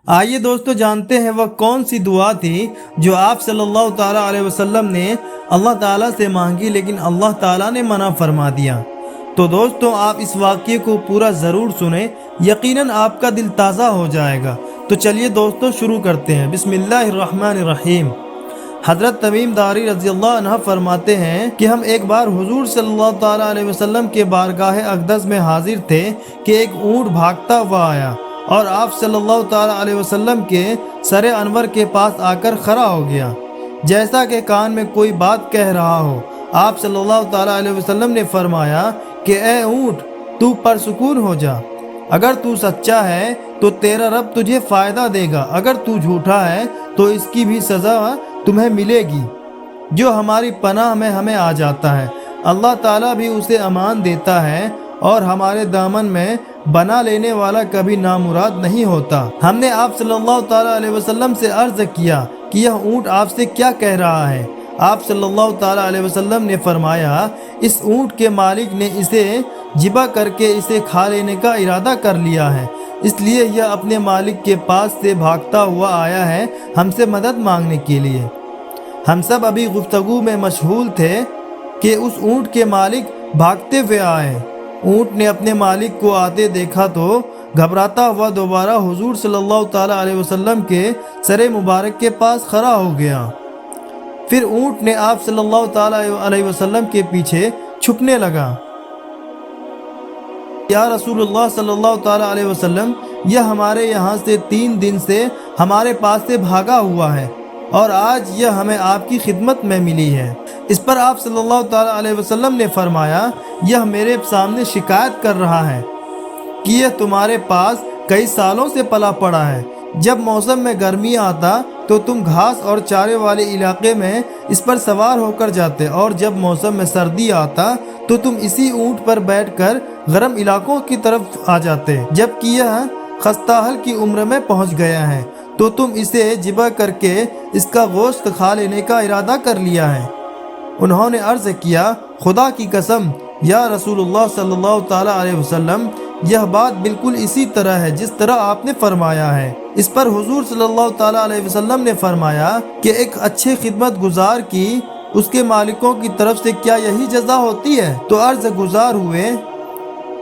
آئیے دوستو جانتے ہیں وہ کون سی دعا تھی جو آپ صلی اللہ تعالیٰ علیہ وسلم نے اللہ تعالیٰ سے مانگی لیکن اللہ تعالیٰ نے منع فرما دیا۔ تو دوستو آپ اس واقعے کو پورا ضرور سنیں، یقیناً آپ کا دل تازہ ہو جائے گا۔ تو چلیے دوستو شروع کرتے ہیں۔ بسم اللہ الرحمن الرحیم۔ حضرت تمیم داری رضی اللہ عنہ فرماتے ہیں کہ ہم ایک بار حضور صلی اللہ تعالیٰ علیہ وسلم کے بارگاہ اقدس میں حاضر تھے کہ ایک اونٹ بھاگتا ہوا آیا اور آپ صلی اللہ تعالیٰ علیہ وسلم کے سر انور کے پاس آ کر کھڑا ہو گیا، جیسا کہ کان میں کوئی بات کہہ رہا ہو۔ آپ صلی اللہ تعالیٰ علیہ وسلم نے فرمایا کہ اے اونٹ، تو پرسکون ہو جا، اگر تو سچا ہے تو تیرا رب تجھے فائدہ دے گا، اگر تو جھوٹا ہے تو اس کی بھی سزا تمہیں ملے گی۔ جو ہماری پناہ میں ہمیں آ جاتا ہے اللہ تعالیٰ بھی اسے امان دیتا ہے، اور ہمارے دامن میں بنا لینے والا کبھی نامراد نہیں ہوتا۔ ہم نے آپ صلی اللہ تعالیٰ علیہ وسلم سے عرض کیا کہ یہ اونٹ آپ سے کیا کہہ رہا ہے؟ آپ صلی اللہ تعالیٰ علیہ وسلم نے فرمایا، اس اونٹ کے مالک نے اسے ذبح کر کے اسے کھا لینے کا ارادہ کر لیا ہے، اس لیے یہ اپنے مالک کے پاس سے بھاگتا ہوا آیا ہے ہم سے مدد مانگنے کے لیے۔ ہم سب ابھی گفتگو میں مشغول تھے کہ اس اونٹ کے مالک بھاگتے ہوئے آئے۔ اونٹ نے اپنے مالک کو آتے دیکھا تو گھبراتا ہوا دوبارہ حضور صلی اللہ تعالیٰ علیہ وسلم کے سر مبارک کے پاس کھڑا ہو گیا۔ پھر اونٹ نے آپ صلی اللہ تعالیٰ علیہ وسلم کے پیچھے چھپنے لگا۔ یا رسول اللہ صلی اللہ تعالیٰ علیہ وسلم، یہ ہمارے یہاں سے 3 دن سے ہمارے پاس سے بھاگا ہوا ہے اور آج یہ ہمیں آپ کی خدمت میں ملی ہے۔ اس پر آپ صلی اللہ تعالیٰ علیہ وسلم نے فرمایا، یہ میرے سامنے شکایت کر رہا ہے کہ یہ تمہارے پاس کئی سالوں سے پلا پڑا ہے۔ جب موسم میں گرمی آتا تو تم گھاس اور چارے والے علاقے میں اس پر سوار ہو کر جاتے، اور جب موسم میں سردی آتا تو تم اسی اونٹ پر بیٹھ کر گرم علاقوں کی طرف آ جاتے۔ جبکہ یہ خستہل کی عمر میں پہنچ گیا ہے تو تم اسے ذبح کر کے اس کا گوشت کھا لینے کا ارادہ کر لیا ہے۔ انہوں نے عرض کیا، خدا کی قسم یا رسول اللہ صلی اللہ تعالیٰ علیہ وسلم، یہ بات بالکل اسی طرح ہے جس طرح آپ نے فرمایا ہے۔ اس پر حضور صلی اللہ تعالیٰ علیہ وسلم نے فرمایا کہ ایک اچھے خدمت گزار کی اس کے مالکوں کی طرف سے کیا یہی جزا ہوتی ہے؟ تو عرض گزار ہوئے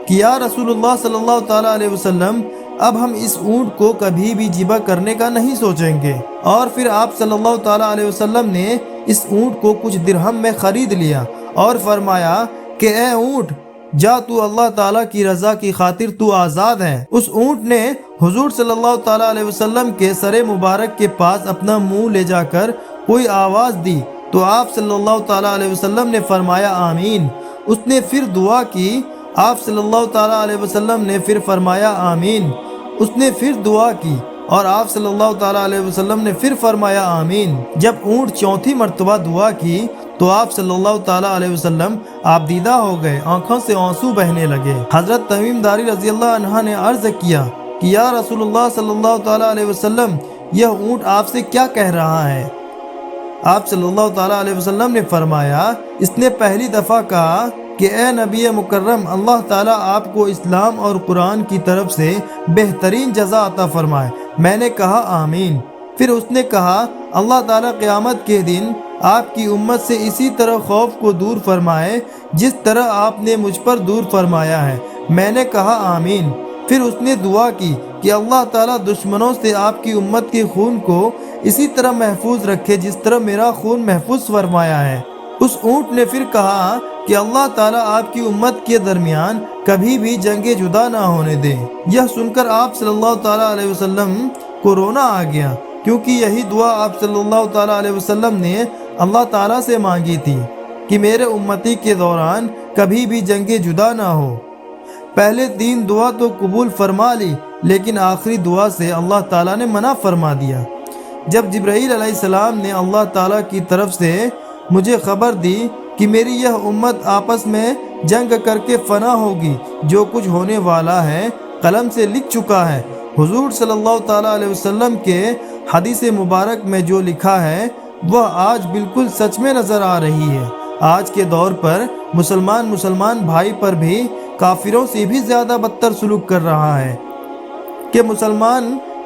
کہ یا رسول اللہ صلی اللہ تعالیٰ علیہ وسلم، اب ہم اس اونٹ کو کبھی بھی ذبح کرنے کا نہیں سوچیں گے۔ اور پھر آپ صلی اللہ تعالیٰ علیہ وسلم نے اس اونٹ کو کچھ درہم میں خرید لیا اور فرمایا کہ اے اونٹ، جا تو اللہ تعالیٰ کی رضا کی خاطر تو آزاد ہے۔ اس اونٹ نے حضور صلی اللہ تعالیٰ علیہ وسلم کے سر مبارک کے پاس اپنا منہ لے جا کر کوئی آواز دی تو آپ صلی اللہ تعالیٰ علیہ وسلم نے فرمایا آمین۔ اس نے پھر دعا کی، آپ صلی اللہ تعالیٰ علیہ وسلم نے پھر فرمایا آمین۔ اس نے پھر دعا کی اور آپ صلی اللہ تعالیٰ علیہ وسلم نے پھر فرمایا آمین۔ جب اونٹ چوتھی مرتبہ دعا کی تو آپ صلی اللہ تعالیٰ علیہ وسلم آپ دیدہ ہو گئے، آنکھوں سے آنسو بہنے لگے۔ حضرت تمیم داری رضی اللہ عنہ نے عرض کیا کہ یا رسول اللہ صلی اللہ تعالیٰ علیہ وسلم، یہ اونٹ آپ سے کیا کہہ رہا ہے؟ آپ صلی اللہ تعالیٰ علیہ وسلم نے فرمایا، اس نے پہلی دفعہ کہا کہ اے نبی مکرم، اللہ تعالیٰ آپ کو اسلام اور قرآن کی طرف سے بہترین جزا عطا فرمائے۔ میں نے کہا آمین۔ پھر اس نے کہا، اللہ تعالیٰ قیامت کے دن آپ کی امت سے اسی طرح خوف کو دور فرمائے جس طرح آپ نے مجھ پر دور فرمایا ہے۔ میں نے کہا آمین۔ پھر اس نے دعا کی کہ اللہ تعالیٰ دشمنوں سے آپ کی امت کے خون کو اسی طرح محفوظ رکھے جس طرح میرا خون محفوظ فرمایا ہے۔ اس اونٹ نے پھر کہا کہ اللہ تعالیٰ آپ کی امت کے درمیان کبھی بھی جنگ جدا نہ ہونے دے۔ یہ سن کر آپ صلی اللہ تعالیٰ علیہ وسلم کو رونا آ گیا، کیونکہ یہی دعا آپ صلی اللہ تعالیٰ علیہ وسلم نے اللہ تعالیٰ سے مانگی تھی کہ میرے امتی کے دوران کبھی بھی جنگ جدا نہ ہو۔ پہلے 3 دعا تو قبول فرما لی، لیکن آخری دعا سے اللہ تعالیٰ نے منع فرما دیا۔ جب جبرائیل علیہ السلام نے اللہ تعالیٰ کی طرف سے مجھے خبر دی کہ میری یہ امت آپس میں جنگ کر کے فنا ہوگی، جو کچھ ہونے والا ہے قلم سے لکھ چکا ہے۔ حضور صلی اللہ تعالیٰ علیہ وسلم کے حدیث مبارک میں جو لکھا ہے وہ آج بالکل سچ میں نظر آ رہی ہے۔ آج کے دور پر مسلمان بھائی پر بھی کافروں سے بھی زیادہ بدتر سلوک کر رہا ہے کہ مسلمان